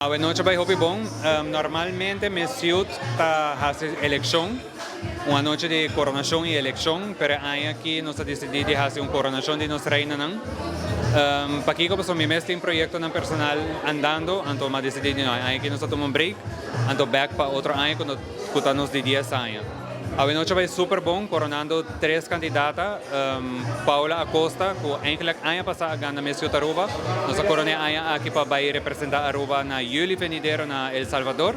Buenas noches, bij Hopi Bon. Normalmente mi ciudad hace elección, una noche de coronación y elección, pero aquí nos decidimos hacer una coronación de nuestra reina. Para aquí como mi mestre en proyecto personal andando, entonces decidimos aquí nos tomamos un break, entonces back para otro año cuando escutamos de 10 años. Hoy noche va super bom, coronando 3 candidatas. Paula Acosta, que eigenlijk año pasado ganó mi ciudad Aruba. Nuestra corona aquí para representar Aruba na juli venidero na El Salvador.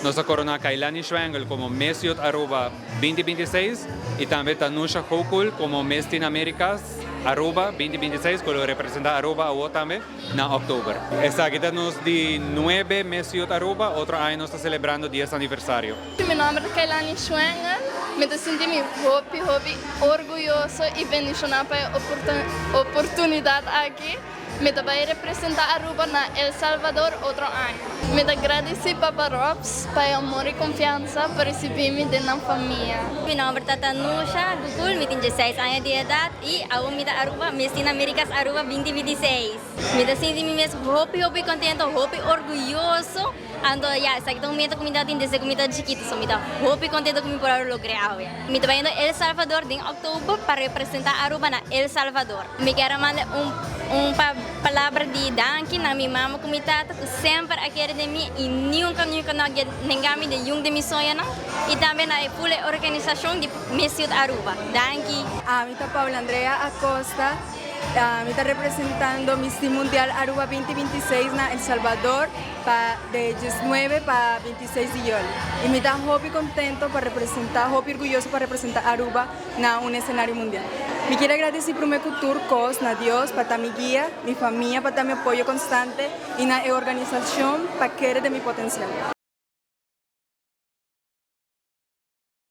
Nuestra corona Kailani Schwengel como Miss Ciudad Aruba 2026 y también Tanusha Hokul como Miss Teen Americas Aruba 2026, que lo representa Aruba o también en octubre. Esta aquí tenemos de 9 Miss Ciudad Aruba, otro año nos está celebrando 10 aniversario. Mi nombre es Kailani Schwengel, me siento muy orgulloso y bendecido por la oportunidad aquí. Me voy a representar Aruba en El Salvador otro año. Me agradezco a Papa Robs por el amor y confianza por recibirme de la familia. Mi nombre es Tanusha Gugul, tengo 16 años de edad y aún me da Aruba, Miss Teen Americas Aruba 2026. Me siento muy contento, muy orgulloso. Ando ya, hasta este momento que me desde que me chiquito, so me muy contento que me puedo lograr. Me estoy yendo a El Salvador en octubre para representar Aruba en El Salvador. Me quiero mandar uma palavra de danke na minha mama comitada que sempre quer de mim e nunca negami de de mi sonho e também na full organização de Miss Ciudad Aruba. Danke. Mi está Paula Andrea Acosta, me está representando Miss Mundial Aruba 2026 en El Salvador de 19 para 26 de julio. Y me está muy contento para representar, muy orgulloso para representar Aruba en un escenario mundial. Me quiero agradecer por mi cultura, a Dios, para mi guía, mi familia, para mi apoyo constante y la organización para querer de mi potencial.